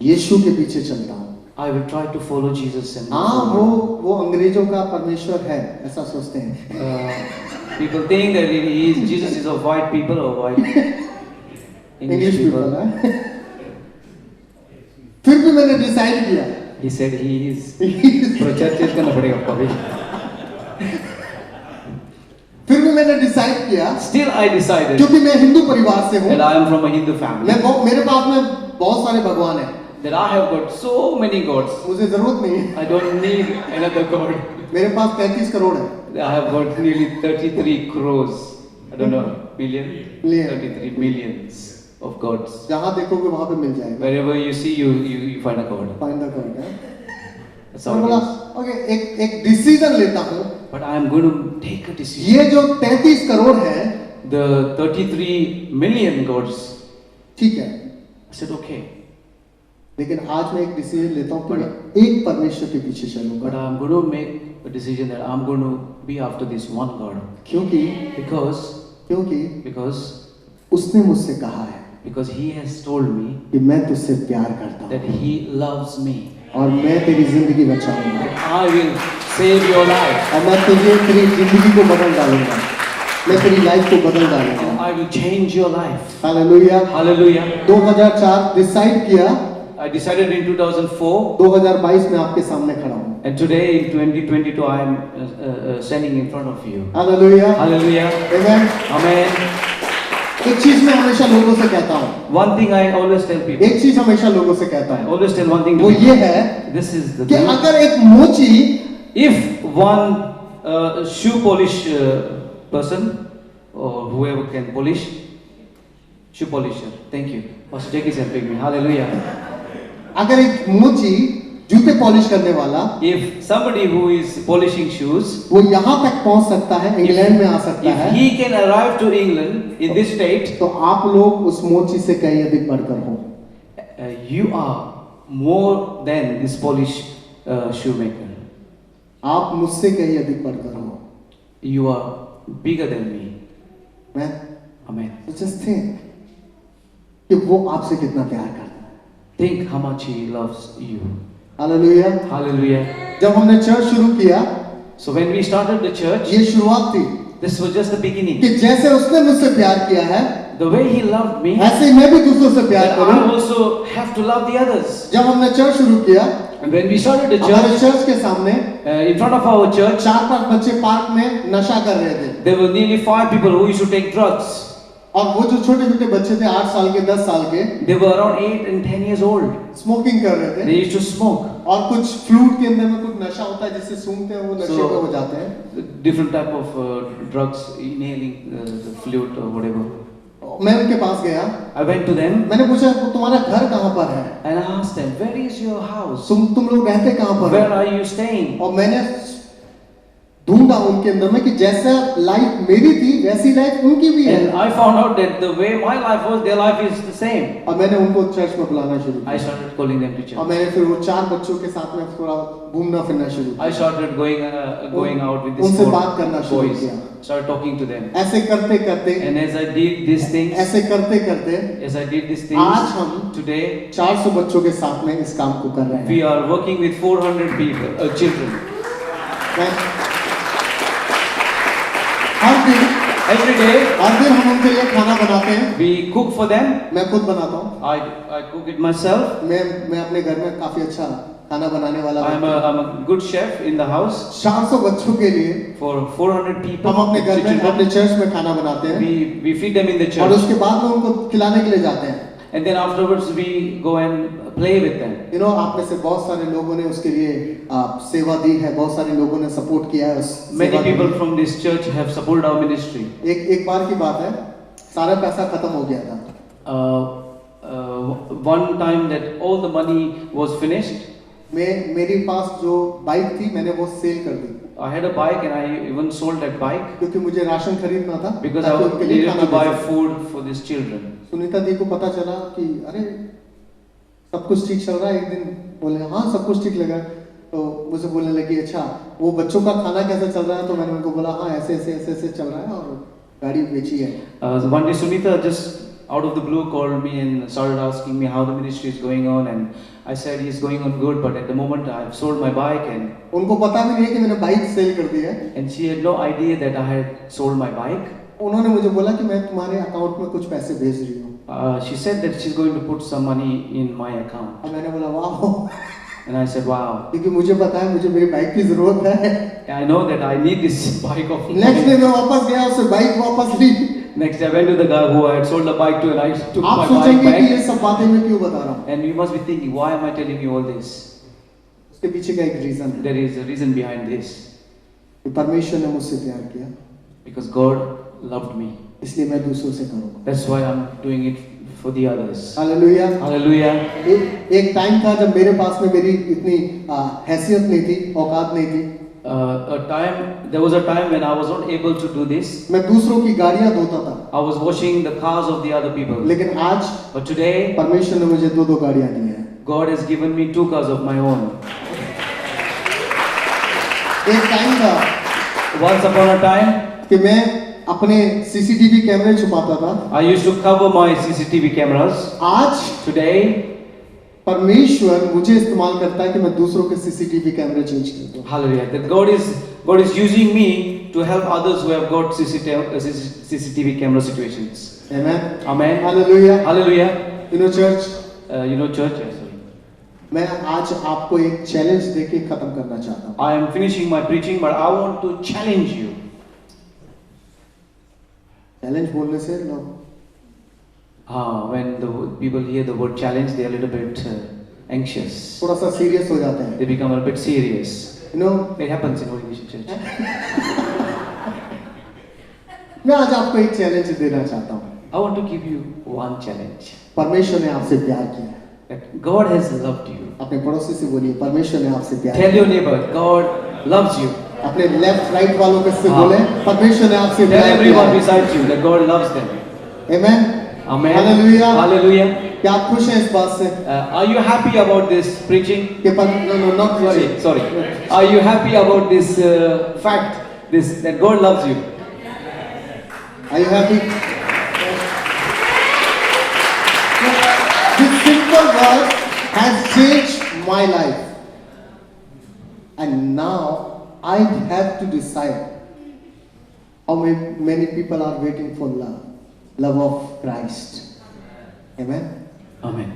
यीशु के पीछे चलता हूं। I will try to follow Jesus and हाँ, वो अंग्रेजों का परमेश्वर है ऐसा सोचते हैं। people think that Jesus is of white people or white English people. है। फिर भी मैंने डिसाइड किया, He said he is. थोड़ा चर्च करना पड़ेगा आपको अभी। फिर भी मैंने डिसाइड किया, Still I decided, क्योंकि मैं हिंदू परिवार से हूँ, that I am from a Hindu family, मेरे पास में बहुत सारे भगवान हैं, that I have got so many gods. मुझे जरूरत नहीं है, I don't need another god. मेरे पास 33 करोड़ है, I have got nearly 33 crores. I don't know, billion? Million. 33 millions of gods. जहाँ देखोगे वहाँ पे मिल जाएगा, Wherever you see, you find a god. Find the God है। That's और how बोला it is. ओके, एक डिसीजन लेता हूँ, But I am going to take a decision. ये जो 33 करोड़ है, The 33 million gods. ठीक है, I said, okay. लेकिन आज मैं एक डिसीजन लेता हूँ कि मैं एक परमेश्वर के पीछे But चलूंगा, I am going to make a decision that I am going to be after this one God. क्योंकि Because उसने मुझसे कहा है He has told me कि मैं तुझसे प्यार करता that हूँ He loves me. और मैं तेरी जिंदगी बचाऊंगा That I will save your life. और मैं तेरी जिंदगी को बदल डालूंगा, मैं तेरी लाइफ को बदल And डालूंगा। I will change your life. Hallelujah. Hallelujah. 2004 decide किया, I decided in 2004, 2022 में आपके सामने खड़ा हूँ। and today in 2022 I am standing in front of you. Hallelujah. Hallelujah. Amen. Amen. एक चीज मैं हमेशा लोगों से कहता हूँ, One thing I always tell people. एक चीज हमेशा लोगों से कहता I हूँ, always tell one thing to वो people. ये है This is the कि thing. अगर एक मोची If one shoe polish person or whoever can polish, shoe polisher. Thank you. Pastor Jake is helping me. Hallelujah. अगर एक मोची जूते पॉलिश करने वाला If somebody who is polishing shoes, वो यहाँ तक पहुँच सकता है, इंग्लैंड में आ सकता if है, he can arrive to England in this state, तो आप लोग उस मोची से कहीं अधिक बढ़कर हो। you are more than this polish shoemaker. आप मुझसे कहीं अधिक बढ़कर हो। You are bigger than me. मैं Amen. जस्ट थिंक कि वो आपसे कितना प्यार करता है। Think how much he loves you. Hallelujah. Hallelujah. जब हमने चर्च शुरू किया, So when we started the church, ये शुरुआत थी this was just the beginning. कि जैसे उसने मुझसे प्यार किया है, The way he loved me, ऐसे ही मैं भी दूसरों से प्यार that I करूं। also have to love the others. जब हमने चर्च शुरू किया, And when we started the हमारे church, चर्च के सामने in front of our church, 4-5 बच्चे पार्क में नशा कर रहे थे, there were nearly 5 people who used to take drugs. और वो जो छोटे छोटे बच्चे थे 8 साल के 10 साल के, They were around 8 and 10 years old. Smoking कर रहे They थे, used to smoke. और कुछ फ्लूट के अंदर में कुछ नशा होता है जिससे सूंघते हैं वो नशे So- पे हो जाते हैं। Different type of drugs, inhaling the flute or whatever. मैं उनके पास गया, I went to them मैंने पूछा तुम्हारा घर कहाँ पर है, and I asked them, where is your house? तुम लोग रहते कहाँ पर Where हो? are you staying? और मैंने ढूंढा उनके अंदर में कि जैसा लाइफ मेरी थी वैसी लाइफ उनकी भी है, And I found out that the way my life was, their life is the same. और मैंने उनको चर्च में बुलाना शुरू I किया, started calling them to और church. मैंने फिर वो 4 बच्चों के साथ में थोड़ा घूमना फिरना शुरू I किया, started going out with these उनसे 4 बात करना शुरू boys. किया। Started talking to them. ऐसे करते करते And as I did these things, ऐसे करते करते as I did these आज things, हम today 400 बच्चों के साथ में इस काम को कर रहे हैं। we are working with 400 people, children. मैं- हर दिन हम उनके लिए खाना बनाते हैं, We cook for them. मैं खुद बनाता हूँ, I cook it myself. मैं अपने घर में काफी अच्छा खाना बनाने वाला I'm a good chef in the house 400 बच्चों के लिए for 400 people. हम अपने घर में children. अपने चर्च में खाना बनाते हैं, We feed them in the और church, उसके बाद में उनको खिलाने के लिए जाते हैं। and then afterwards we go and play with them. आप में से बहुत सारे लोगों ने उसके लिए सेवा दी है, बहुत सारे लोगों ने सपोर्ट किया है उस Many सेवा के people लिए। from this church have supported our ministry. एक बार की बात है, सारा पैसा खत्म हो गया था, One time that all the money was finished, मेरे पास जो बाइक थी मैंने वो सेल कर दी, I had a bike and I even sold that bike क्योंकि मुझे राशन खरीदना था because I ताकि उनके लिए needed खाना to buy दे सकूं। food for these children. Sunita दी को पता चला कि अरे सब कुछ ठीक चल रहा है, एक दिन बोले हाँ सब कुछ ठीक लगा, तो मुझे बोलने लगी अच्छा वो बच्चों का खाना कैसा चल रहा है, तो मैंने उनको बोला हाँ ऐसे ऐसे ऐसे ऐसे चल रहा है और गाड़ी बेची है। One day Sunita just out of the blue called me and started asking me how the ministry is going on, and I said it's going on good, but at the moment I've sold my bike, and उनको पता भी नहीं है कि मैंने bike cell कर दी है। she had no idea that I had sold my bike. उन्होंने मुझे बोला कि मैं तुम्हारे अकाउंट में कुछ पैसे भेज रही हूँ। She said that she's going to put some money in my account. और मैंने बोला वाह And I said, wow, क्योंकि मुझे पता है मुझे मेरी बाइक की जरूरत है। I know that I need this bike of next day mine. मैं वापस गया, उससे बाइक वापस ली। Next day I went to the guy who I had sold the bike to and I took आप my bike सोचेंगे कि back. ये सब बातें मैं क्यों बता रहा हूँ? And you must be thinking, why am I telling you all this? उसके पीछे का एक रीजन है There is a reason behind this. कि परमेश्वर ने मुझसे प्यार किया, Because God loved me. इसलिए मैं दूसरों से करूँगा। That's why I'm doing it for the others. Hallelujah. Hallelujah. एक टाइम था जब मेरे पास में मेरी इतनी हैसियत नहीं थी, औकात नहीं थी। There was a time when I was not able to do this. मैं दूसरों की गाड़ियां धोता था, I was washing the cars of the other people. लेकिन आज But today, परमेश्वर ने मुझे दो गाड़ियां दी हैं। God has given me 2 cars of my own. एक टाइम था Once upon a time, कि मैं अपने सीसीटीवी कैमरे छुपाता था। I used to cover my CCTV cameras. आज Today, परमेश्वर मुझे इस्तेमाल करता है कि मैं दूसरों के सीसीटीवी कैमरे चेंज कर दूं। hallelujah, that God is using me to help others who have got CCTV camera situations. Amen. Amen. Hallelujah. Hallelujah. You know church, Church, sorry. मैं आज आपको एक चैलेंज देके खत्म करना चाहता हूँ। I am finishing my preaching, but I want to challenge you. Challenge बोलने से लोग When the people hear the word challenge, they are a little bit anxious. थोड़ा सा सीरियस हो जाते हैं। They become a bit serious. You know, It happens in Holy Mission Church. मैं आज आपको एक चैलेंज देना चाहता हूँ। I want to give you one challenge. परमेश्वर ने आपसे प्यार किया है। That God has loved you. अपने पड़ोसी से बोलिए, परमेश्वर ने आपसे प्यार Tell किया your neighbor, God loves you. है। अपने लेफ्ट राइट वालों के से हाँ। बोले, परमेश्वर ने आपसे Tell प्यार किया everyone है। beside you that God loves them. Amen. Amen. Hallelujah. Hallelujah. क्या आप खुश हैं इस बात से Are you happy about this preaching? कि no not really, Sorry. Are you happy about this fact? That God loves you? Are you happy? This simple word has changed my life, and now I have to decide how many people are waiting for love of Christ. Amen. Amen.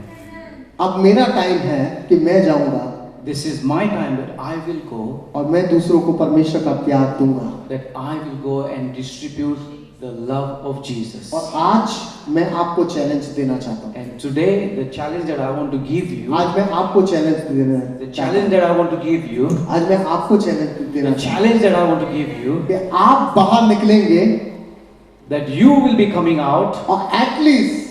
अब मेरा time है कि मैं जाऊंगा This is my time that I will go, और मैं दूसरों को परमेश्वर का प्यार दूंगा। that I will go and distribute the love of Jesus. और आज मैं आपको चैलेंज देना चाहता हूँ। And today, the challenge that I want to give you, आज मैं आपको चैलेंज देना the challenge that I want to give you, आज मैं आपको चैलेंज देना the चाहता challenge that I want to give you, हूँ कि आप बाहर निकलेंगे that you will be coming out और एटलीस्ट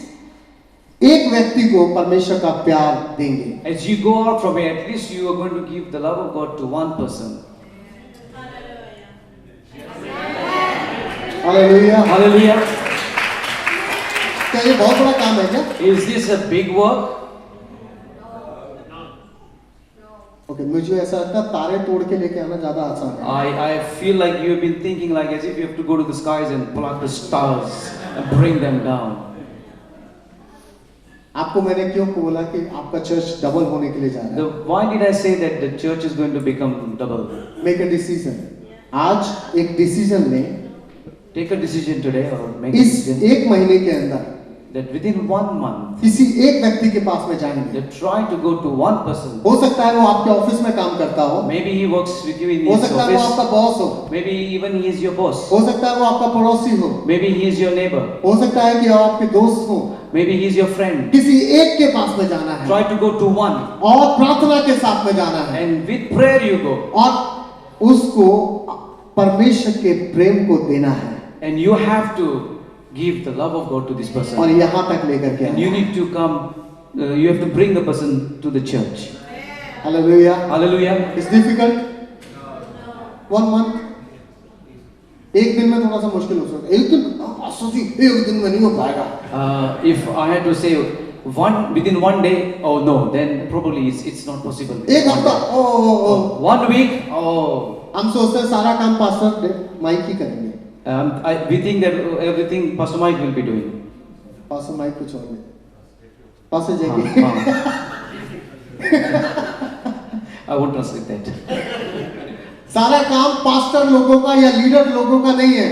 एक व्यक्ति को परमेश्वर का प्यार देंगे। as you go out from here. At least you are going to give the love of God to one person. Hallelujah. Hallelujah. क्या ये बहुत बड़ा काम है क्या? Is this a big work? Okay, मुझे ऐसा लगता है तारे तोड़ के लेके आना ज्यादा आसान है। I feel like you have been thinking like as if you have to go to the skies and pull out the stars and bring them down. आपको मैंने क्यों बोला कि आपका चर्च डबल होने के लिए जा रहा है? Why did I say that the church is going to become double? Make a decision. आज एक डिसीजन लें, Take a decision today or make a इस decision एक महीने के अंदर that within 1 month, किसी एक व्यक्ति के पास में जाएंगे। that try to go to one person. हो सकता है वो आपके ऑफिस में काम करता हो, Maybe he works with you in हो his सकता है वो office. आपका बॉस हो, Maybe even he is your boss. हो सकता है वो आपका पड़ोसी हो, Maybe he is your neighbor. हो सकता है कि वो आपके दोस्त हो। Maybe he is your friend. किसी एक के पास में जाना है Try to go to one और प्रार्थना के साथ में जाना है and with prayer you go. और उसको परमेश्वर के प्रेम को देना है And you have to give the love of God to this और person. यहाँ तक लेकर के And you need to come, you have to bring the person to the church. Hallelujah. Hallelujah. It's difficult 1 month, एक दिन में थोड़ा सा मुश्किल हो सकता है। एक दिन सोची एक दिन में नहीं हो पाएगा। If I had to say within 1 day, oh no, then probably it's not possible. एक हफ्ता, ओ 1 week, oh. हम सोचते हैं सारा काम पास्टर माइक ही करेंगे। We think that everything Pastor Mike will be doing. Pastor Mike कुछ और नहीं, पास्टर जाएंगे। I won't translate that. सारा काम पास्टर लोगों का या लीडर लोगों का नहीं है।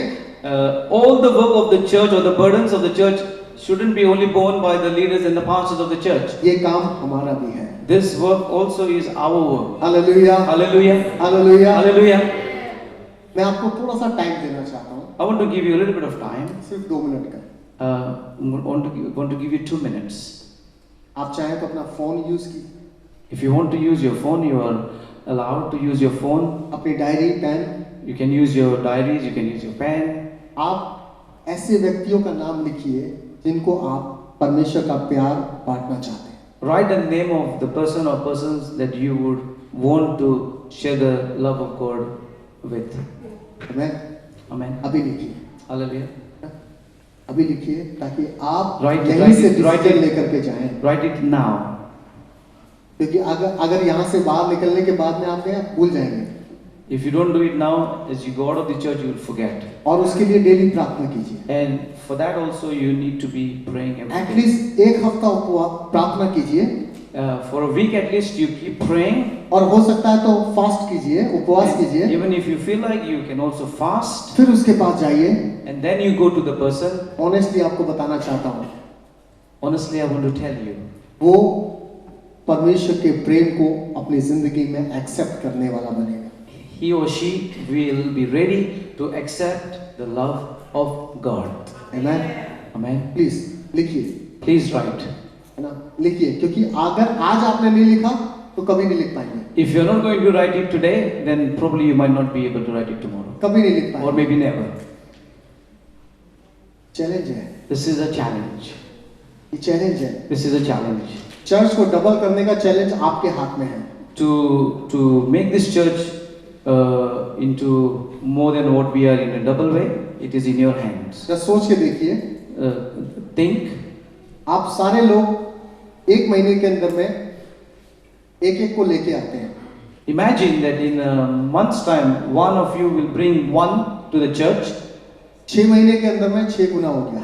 All the work of the church or the burdens of the church shouldn't be only borne by the leaders and the pastors of the church. ये काम हमारा भी है। This work also is our work. Hallelujah, Hallelujah. Hallelujah. Hallelujah. मैं आपको थोड़ा सा time देना चाहता हूँ, I want to give you a little bit of time. सिर्फ 2 मिनट का। Want to give you 2 minutes. आप चाहें तो अपना फोन यूज कीजिए, If you want to use your phone, you are allowed to use your phone. अपनी diary pen. You can use your diaries, you can use your pen. आप ऐसे व्यक्तियों का नाम लिखिए जिनको आप परमेश्वर का प्यार बांटना चाहते हैं। Write the name of the person or persons that you would want to share the love of God with. Amen? Amen. अभी लिखिए, Hallelujah. अभी लिखिए, ताकि आप Write it, यहीं write से it, write डिसीजन it. लेकर के जाएं। Write it now. क्योंकि अगर यहाँ से बाहर निकलने के बाद में आप गए, आप भूल जाएंगे। If you don't do it now, as you go out of the church, you will forget. और उसके लिए डेली प्रार्थना कीजिए। And for that also, you need to be praying every day. At least एक हफ्ता प्रार्थना कीजिए, For a week at least, you keep praying. और हो सकता है तो फास्ट कीजिए, उपवास कीजिए। Even if you feel like, you can also fast. फिर उसके पास जाइए। And then you go to the person. Honestly आपको बताना चाहता हूँ, Honestly, I want to tell you, वो परमेश्वर के प्रेम को अपनी जिंदगी में एक्सेप्ट करने वाला बनेगा। he or she will be ready to accept the love of God. Amen. Amen. Please लिखिए, Please write. है ना, लिखिए, क्योंकि अगर आज आपने नहीं लिखा तो कभी नहीं लिख पाएंगे। If you're not going to write it today, then probably you might not be able to write it tomorrow. कभी नहीं लिख Or पाएंगे। maybe never. चैलेंज है, This is a challenge. ये चैलेंज है। This is a challenge. Church को double करने का चैलेंज आपके हाथ में है। To make this church into more than what we are in a double way, it is in your hands. जरा सोच के देखिए, Think. आप सारे लोग एक महीने के अंदर में एक एक को लेके आते हैं। Imagine that in a month's time, one of you will bring one to the church. 6 महीने के अंदर में 6 गुना हो गया।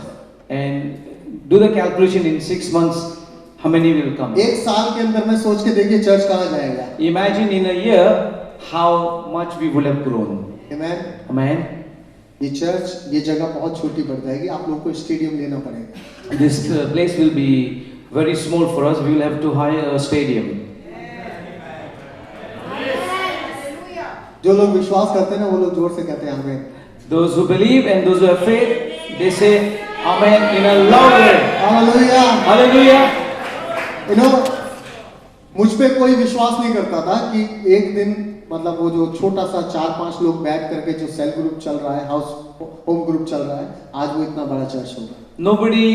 And do the calculation in 6 months, how many will come? एक साल के अंदर में सोच के देखिए चर्च कहाँ जाएगा। Imagine in a year how much we would have grown. Amen. Amen. ये चर्च, ये जगह बहुत छोटी पड़ जाएगी, आप लोगों को स्टेडियम लेना पड़ेगा। This place will be very small for us. We will have to hire a stadium. जो लोग विश्वास करते हैं ना, वो लोग जोर से कहते हैं आमीन। Those who believe and those who have faith, they say Amen in a loud way. Hallelujah. Hallelujah. You know, मुझ पे कोई विश्वास नहीं करता था कि एक दिन, मतलब वो जो छोटा सा 4-5 लोग बैठ करके जो सेल ग्रुप चल रहा है, हाउस होम ग्रुप चल रहा है, आज वो इतना बड़ा चर्च होगा। Nobody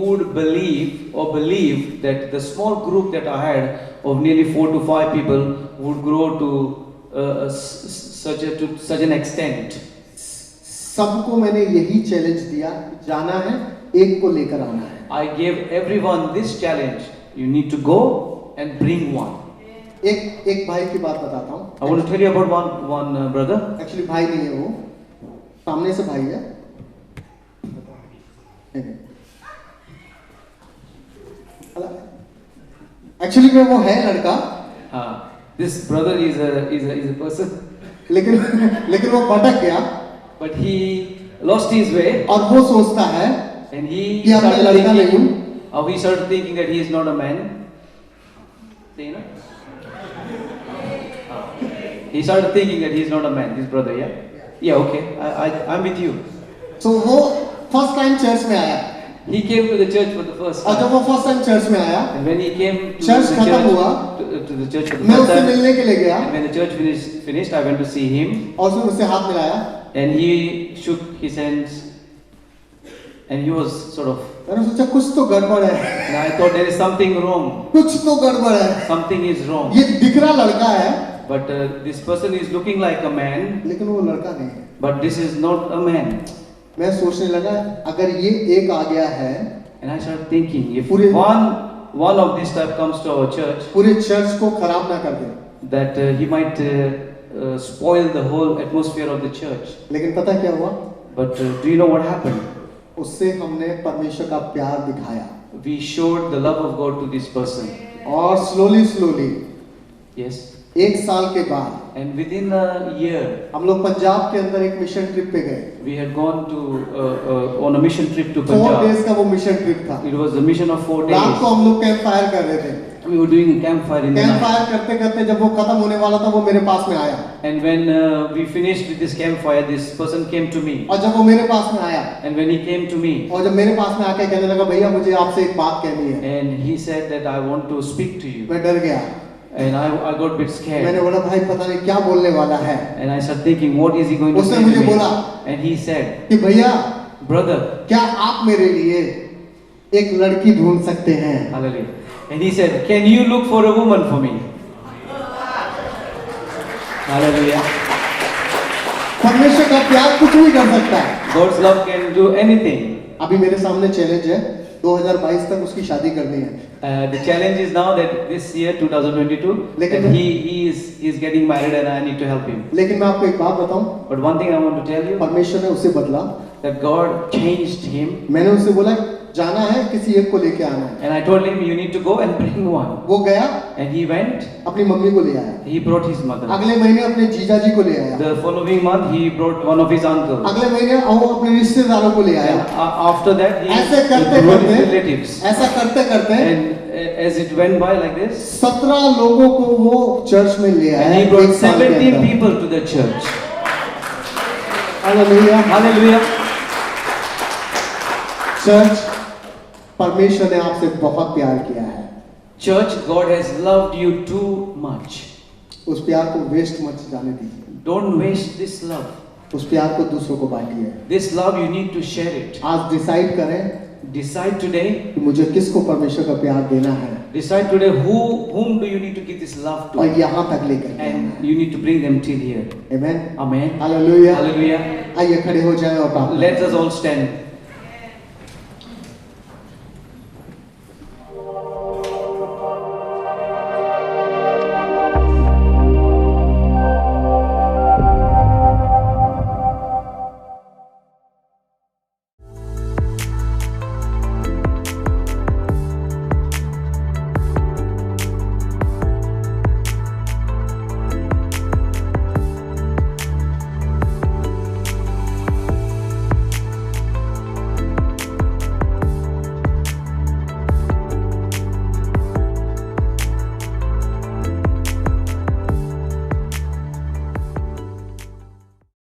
would believe that the small group that I had of nearly 4 to 5 people would grow to such an extent. सबको मैंने यही चैलेंज दिया, जाना है, एक को लेकर आना है। I gave everyone this challenge. You need to go and bring one. एक भाई की बात बताता हूँ। I want to tell you about one brother. Actually भाई नहीं है वो, सामने से भाई है। एक्चुअली में वो है लड़का, This brother is a person, लेकिन वो भटक गया but he lost his way, और वो सोचता है and he कि अब मैं लड़का नहीं हूँ। he started thinking that he is not a man. See, no? He started thinking that he is not a man. This brother, yeah, yeah, okay, I'm with you. तो वो फर्स्ट टाइम चर्च में आया, He came to the church for the first और time. जब वो first time church में आया, And when he came to Church the खत्म church, हुआ, to the church for the मैं first उससे time, मिलने के लिए गया and when the church finished, I went to see him, और उसने मुझसे हाथ मिलाया। and he shook his hands, and he was sort of. मैंने सोचा कुछ तो गड़बड़ है, And I thought there is something wrong. कुछ तो गड़बड़ है। Something is wrong. ये दिख रहा लड़का है, But this person is looking like a man, लेकिन वो लड़का नहीं है। but this is not a man. मैं सोचने लगा, अगर ये एक आ गया है, And I started thinking, if पूरे- one of this type comes to our church, पूरे चर्च को खराब ना कर दे। that he might spoil the whole atmosphere of the church. लेकिन पता क्या हुआ? But do you know what happened? उससे हमने परमेश्वर का प्यार दिखाया, We showed the love of God to this person. और स्लोली Yes. एक साल के बाद And within a year, हम लोग पंजाब के अंदर एक मिशन ट्रिप पे गए। we had gone to on a mission trip to 4 Punjab. Days का वो मिशन ट्रिप था। It was a mission of 4 रात days. को हम लोग कैंप फायर कर रहे थे। We were doing campfire in the camp night. Fire करते करते जब वो खत्म होने वाला था वो मेरे पास में आया, And when we finished with this campfire, this person came to me. और जब वो मेरे पास में आया And when he came to me, और जब मेरे पास में आके कहने लगा भैया मुझे आपसे एक बात कहनी है, and he said that I want to speak to you. मैं डर गया। And I got a bit मैंने scared. बोला भाई पता नहीं क्या बोलने वाला है। And I started thinking, what is he going to उसने say to मुझे me? बोला And he said, कि भैया brother, क्या आप मेरे लिए एक लड़की ढूंढ सकते हैं? hallelujah. And he said, can you look for a woman for me? Hallelujah. परमेश्वर का प्यार कुछ भी कर सकता है। God's love can do anything. अभी मेरे सामने चैलेंज है, 2022 तक उसकी शादी करनी है। The challenge is now that this year 2022, लेकिन that he is getting married and I need to help him. लेकिन मैं आपको एक बात बताऊं, But one thing I want to tell you, परमेश्वर ने उसे बदला। that God changed him, मैंने उसे बोला जाना है किसी एक को लेके आना है। and I told him you need to go and bring one. वो गया, And he went. अपनी मम्मी को ले आया। He brought his mother. अगले महीने अपने जीजा जी को ले आया। The following month he brought one of his uncles. अगले महीने वो अपने रिश्तेदारों को ले आया। And after that he ऐसे करते brought his करते relatives. ऐसा करते करते And as it went by like this, 17 लोगों को वो चर्च में ले आया। and he brought एक साल के 17 अंदर। people to the church. Hallelujah. Hallelujah. Church, परमेश्वर ने आपसे बहुत प्यार किया है। Church, God has loved you too much. उस प्यार को वेस्ट मत जाने दीजिए। Don't waste this love. उस प्यार को दूसरों को बांटिए। This love you need to share it. आज डिसाइड करें Decide today. कि मुझे किसको परमेश्वर का प्यार देना है Decide today whom do you need to give this love to, और यहाँ तक लेकर के आना and you need to bring them till here. है। आमेन। Amen. हालेलुया। Hallelujah. आइए खड़े हो जाएं और प्रार्थना Let us all stand.